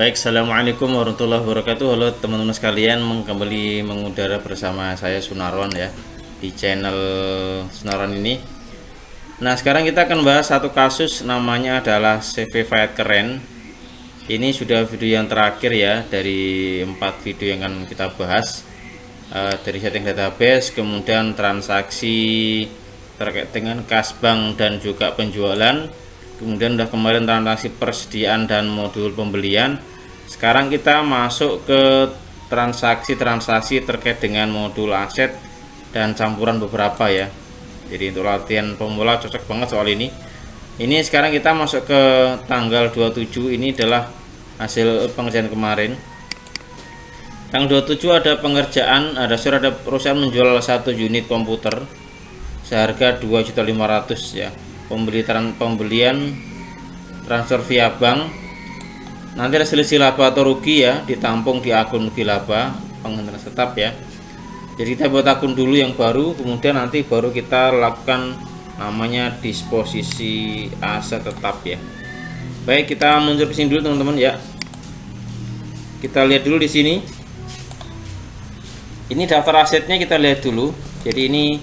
Baik, assalamualaikum warahmatullahi wabarakatuh. Halo teman-teman sekalian, kembali mengudara bersama saya Sunarwan ya di channel Sunarwan ini. Nah, sekarang kita akan bahas satu kasus, namanya adalah CV Fiat Keren. Ini sudah video yang terakhir ya dari 4 video yang akan kita bahas, dari setting database, kemudian transaksi terkait dengan kas bank dan juga penjualan. Kemudian udah kemarin transaksi persediaan dan modul pembelian. Sekarang kita masuk ke transaksi-transaksi terkait dengan modul aset dan campuran beberapa ya. Jadi untuk latihan pemula cocok banget soal ini. Ini sekarang kita masuk ke tanggal 27. Ini adalah hasil pengerjaan kemarin. Tanggal 27 ada pengerjaan, ada perusahaan menjual 1 unit komputer seharga 2.500.000 ya. Pembelian transfer via bank. Nanti ada selisih laba atau rugi ya, ditampung di akun rugi laba penghentian tetap ya. Jadi kita buat akun dulu yang baru, kemudian nanti baru kita lakukan namanya disposisi aset tetap ya. Baik, kita mundur ke sini dulu teman-teman ya. Kita lihat dulu di sini. Ini daftar asetnya kita lihat dulu. Jadi ini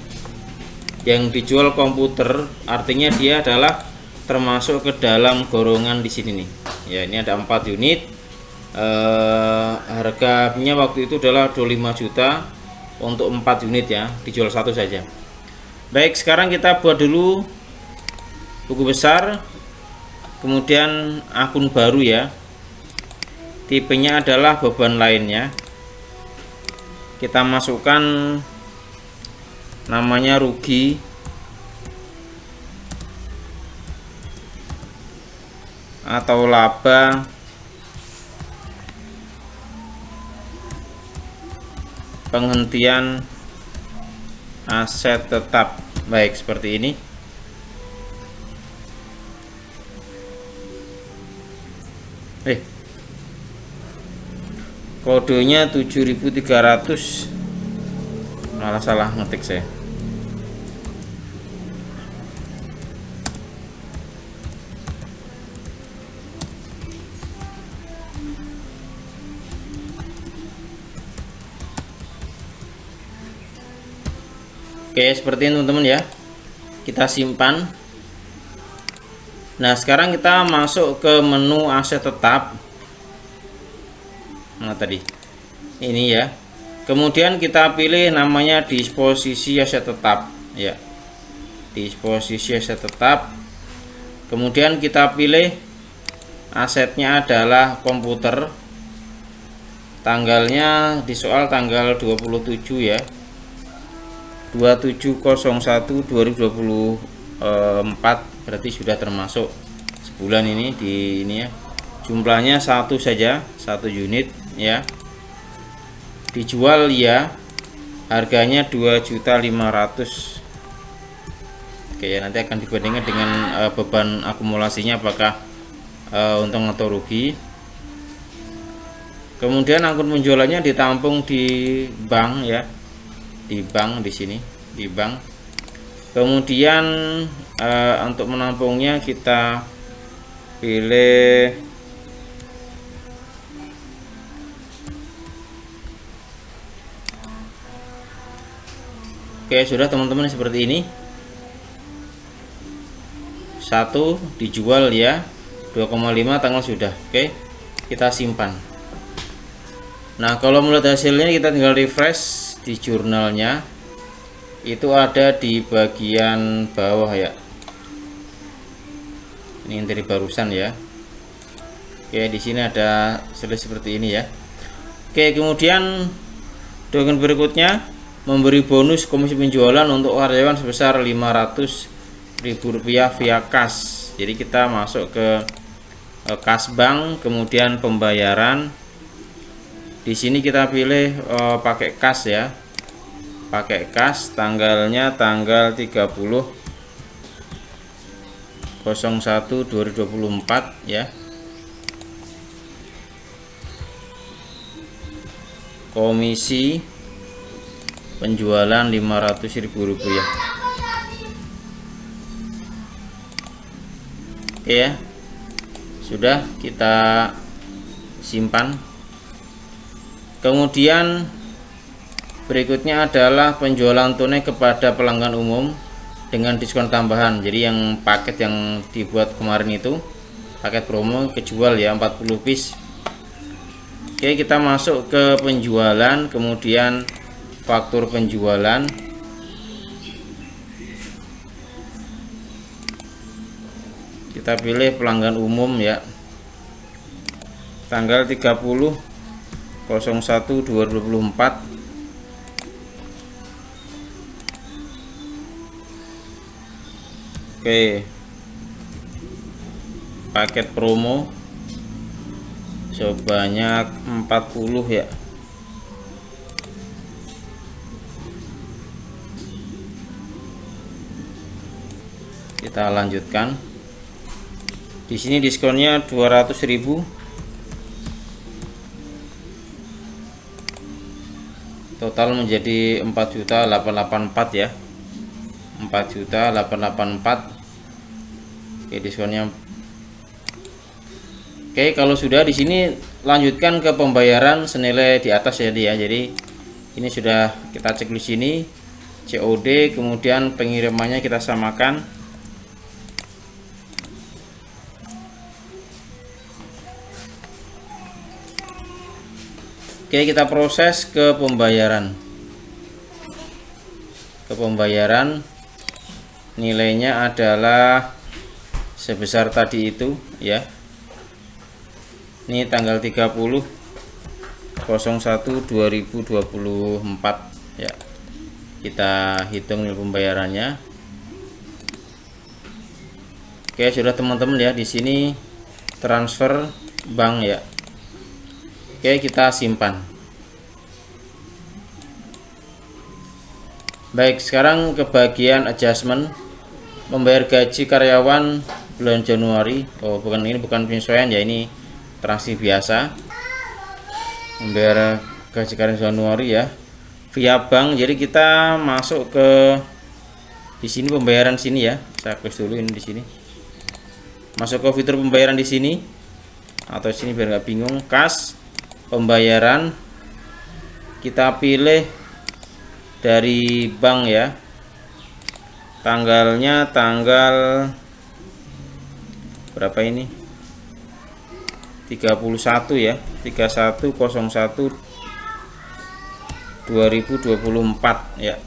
yang dijual komputer, artinya dia adalah termasuk ke dalam golongan di sini nih ya. Ini ada 4 unit, harganya waktu itu adalah 25 juta untuk 4 unit ya, dijual 1 saja. Baik, sekarang kita buat dulu buku besar, kemudian akun baru ya, tipenya adalah beban lainnya. Kita masukkan namanya rugi atau laba penghentian aset tetap. Baik, seperti ini. Kodenya 7.300, malah salah ngetik saya. Oke, seperti ini teman-teman ya. Kita simpan. Nah, sekarang kita masuk ke menu aset tetap. Nah, tadi ini ya. Kemudian kita pilih namanya disposisi aset tetap ya. Disposisi aset tetap. Kemudian kita pilih asetnya adalah komputer. Tanggalnya di soal tanggal 27 ya. 27/01/2024, berarti sudah termasuk sebulan ini di ini ya. Jumlahnya 1 saja, 1 unit ya. Dijual ya, harganya 2.500.000. Oke ya, nanti akan dibandingkan dengan beban akumulasinya apakah untung atau rugi. Kemudian akun penjualannya ditampung di bank ya, di bank di sini, di bank. Kemudian untuk menampungnya kita pilih oke, sudah teman-teman, seperti ini. 1 dijual ya, 2,5 tanggal sudah. Oke, kita simpan. Nah, kalau melihat hasilnya kita tinggal refresh di jurnalnya. Itu ada di bagian bawah ya. Ini dari barusan ya. Oke, di sini ada seperti ini ya. Oke, kemudian dokumen berikutnya memberi bonus komisi penjualan untuk karyawan sebesar Rp500.000 via kas. Jadi kita masuk ke kas bank, kemudian pembayaran. Di sini kita pilih pakai kas ya. Pakai kas, tanggalnya tanggal 30/01/2024 ya. Komisi penjualan Rp500.000 ya. Oke ya, sudah kita simpan. Kemudian berikutnya adalah penjualan tunai kepada pelanggan umum dengan diskon tambahan. Jadi yang paket yang dibuat kemarin itu paket promo kejual ya, 40 piece. Oke, kita masuk ke penjualan, kemudian faktur penjualan. Kita pilih pelanggan umum ya, tanggal 30/01/2024. Oke, paket promo sebanyak 40 ya. Kita lanjutkan. Di sini diskonnya 200.000. Total menjadi 4.884 ya. 4.884. Oke, diskonnya. Oke, kalau sudah di sini lanjutkan ke pembayaran senilai di atas ya dia. Jadi ini sudah kita cek di sini COD, kemudian pengirimannya kita samakan. Oke, kita proses ke pembayaran. Ke pembayaran nilainya adalah sebesar tadi itu ya. Ini tanggal 30/01/2024 ya. Kita hitung nilai pembayarannya. Oke, sudah teman-teman ya, di sini transfer bank ya. Oke, kita simpan. Baik, sekarang ke bagian adjustment, membayar gaji karyawan bulan Januari. Oh, bukan, ini bukan penyesuaian ya, ini transaksi biasa. Membayar gaji karyawan Januari ya via bank. Jadi kita masuk ke di sini pembayaran sini ya. Saya close dulu ini di sini. Masuk ke fitur pembayaran di sini atau sini biar nggak bingung. Kas pembayaran, kita pilih dari bank ya, tanggalnya tanggal berapa ini, 31 ya, 31/01/2024 ya.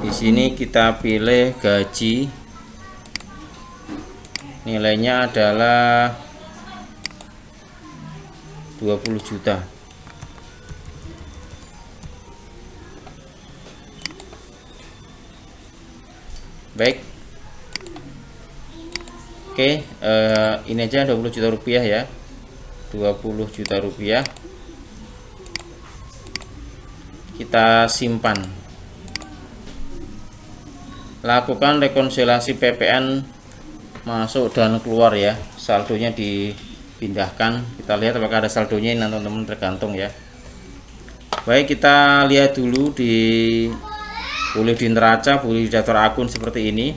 Di sini kita pilih gaji, nilainya adalah 20 juta. Baik. Oke, ini aja 20 juta rupiah ya. 20 juta rupiah. Kita simpan. Lakukan rekonsiliasi PPN masuk dan keluar ya. Saldonya dipindahkan. Kita lihat apakah ada saldonya ini, teman-teman, tergantung ya. Baik, kita lihat dulu boleh di neraca, boleh di daftar akun seperti ini.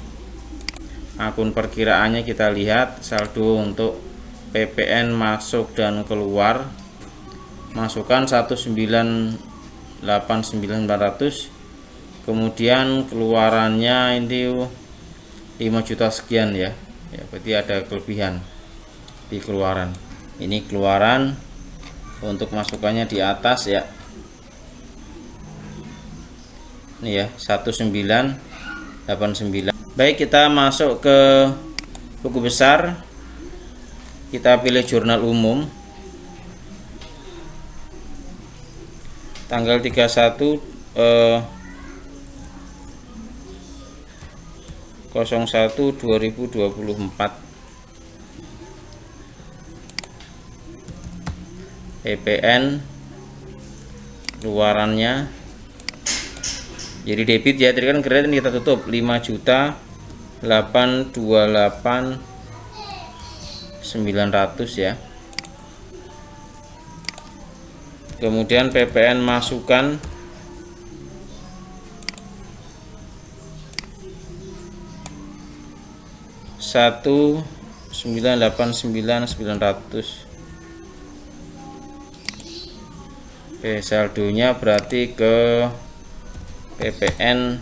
Akun perkiraannya kita lihat saldo untuk PPN masuk dan keluar. Masukkan 198.900. Kemudian keluarannya ini 5 juta sekian ya. Ya, berarti ada kelebihan di keluaran. Ini keluaran, untuk masukannya di atas ya. Ini ya, 1989. Baik, kita masuk ke buku besar. Kita pilih jurnal umum. Tanggal 31/01/2024. PPN keluarannya jadi debit ya, tadi kan kredit kita tutup 5.828.900 ya. Kemudian PPN masukan 989.900. Oke, saldonya berarti ke PPN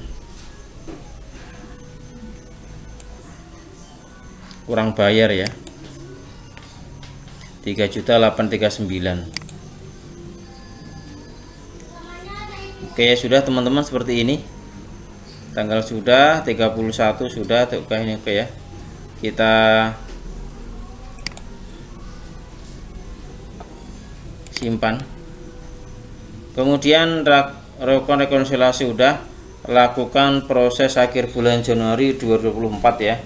kurang bayar ya, 3.839.000. Oke ya sudah teman-teman, seperti ini. Tanggal sudah 31 sudah. Oke ini oke ya. Kita simpan. Kemudian rekonsiliasi sudah, lakukan proses akhir bulan Januari 2024 ya.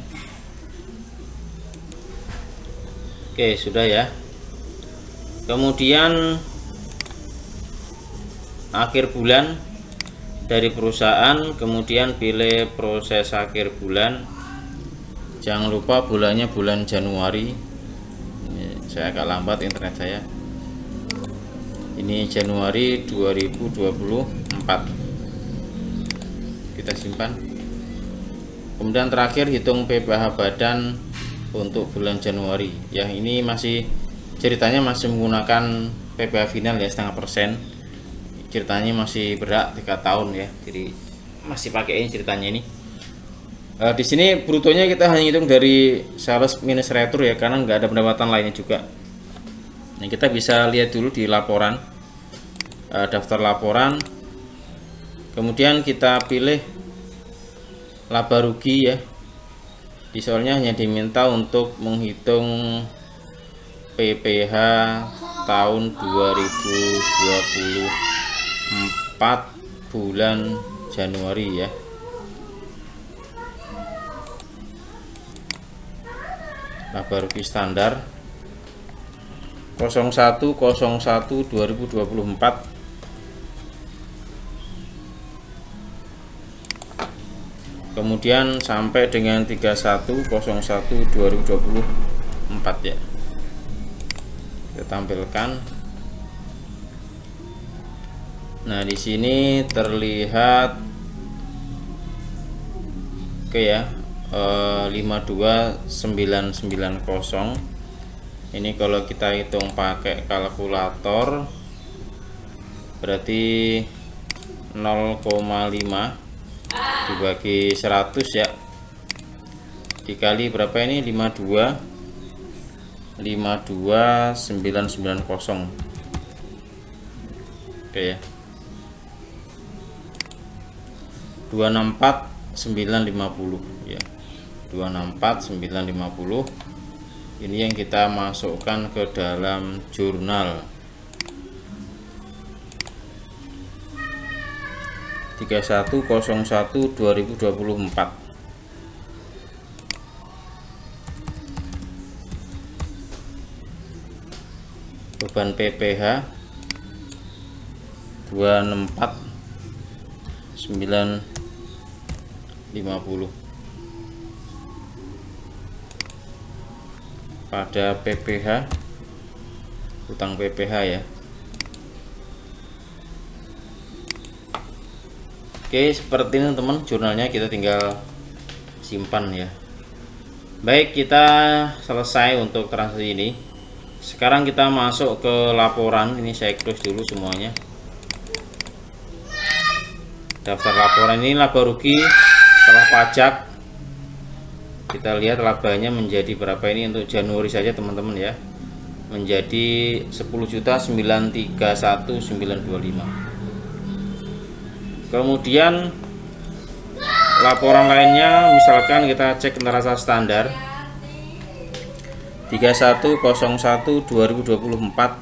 Oke sudah ya. Kemudian akhir bulan dari perusahaan, kemudian pilih proses akhir bulan. Jangan lupa bulannya bulan Januari. Ini saya agak lambat internet saya. Ini Januari 2024. Kita simpan. Kemudian terakhir hitung PPh badan untuk bulan Januari. Ya ini masih ceritanya masih menggunakan PPh final ya, 0,5%. Ceritanya masih berat 3 tahun ya, jadi masih pakai ini ceritanya ini. Di sini brutonya kita hanya hitung dari sales minus retur ya, karena nggak ada pendapatan lainnya juga. Nah, kita bisa lihat dulu di laporan, daftar laporan, kemudian kita pilih laba rugi ya. Di soalnya hanya diminta untuk menghitung PPh tahun 2024 bulan Januari ya. Laba rugi standar 01/01/2024. Kemudian sampai dengan 31/01/2024 ya. Kita tampilkan. Nah, di sini terlihat oke ya, 52990. Ini kalau kita hitung pakai kalkulator berarti 0,5 dibagi 100 ya, dikali berapa ini, 52990. Oke ya, 264950 ya, 264950. Ini yang kita masukkan ke dalam jurnal 31/01/2024. Beban PPh 264.950. Pada PPh, utang PPh ya. Oke, seperti ini teman, jurnalnya kita tinggal simpan ya. Baik, kita selesai untuk transaksi ini. Sekarang kita masuk ke laporan. Ini saya close dulu semuanya. Daftar laporan ini laba rugi setelah pajak. Kita lihat labanya menjadi berapa ini untuk Januari saja teman-teman ya. Menjadi 10.931.925. Kemudian laporan lainnya, misalkan kita cek neraca standar 31/01/2024.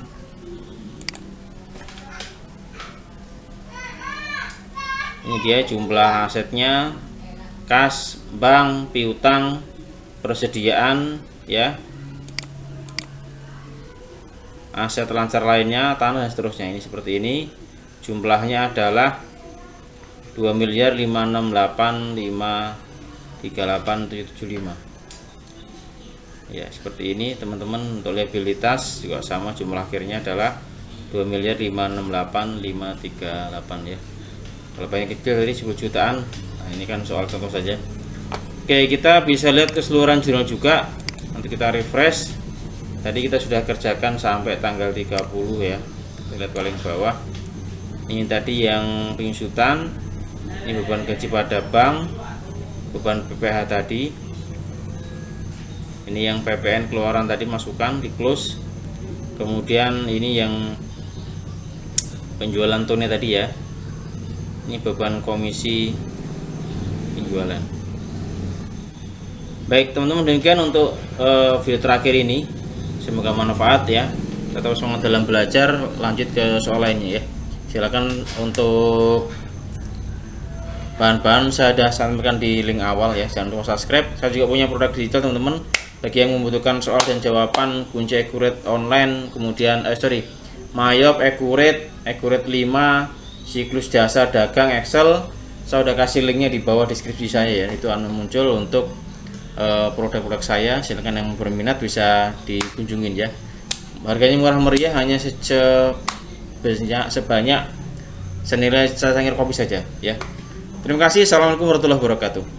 Ini dia jumlah asetnya, kas, bank, piutang, persediaan ya, aset lancar lainnya, tanah dan seterusnya. Ini seperti ini. Jumlahnya adalah 2.568.538.775 ya, seperti ini teman-teman. Untuk liabilitas juga sama, jumlah akhirnya adalah 2.568.538 ya. Kalau banyak kecil tadi 10 jutaan. Nah, ini kan soal contoh saja. Oke, kita bisa lihat keseluruhan jurnal juga. Nanti kita refresh. Tadi kita sudah kerjakan sampai tanggal 30 ya. Kita lihat paling bawah. Ini tadi yang penyusutan, ini beban gaji pada bank, beban PPh tadi. Ini yang PPN keluaran tadi masukkan di close. Kemudian ini yang penjualan tone tadi ya. Ini beban komisi penjualan. Baik teman-teman, demikian untuk video terakhir ini. Semoga manfaat ya. Tetap semangat dalam belajar. Lanjut ke soal lainnya ya. Silakan untuk bahan-bahan saya sudah sampaikan di link awal ya. Jangan lupa subscribe. Saya juga punya produk digital teman-teman. Bagi yang membutuhkan soal dan jawaban kunci Accurate online, kemudian Mayop Accurate 5, siklus jasa dagang Excel, saya udah kasih linknya di bawah deskripsi saya ya. Itu akan muncul untuk produk-produk saya. Silahkan yang berminat bisa dikunjungin ya. Harganya murah meriah, hanya sebanyak senilai secangkir kopi saja ya. Terima kasih. Assalamualaikum warahmatullahi wabarakatuh.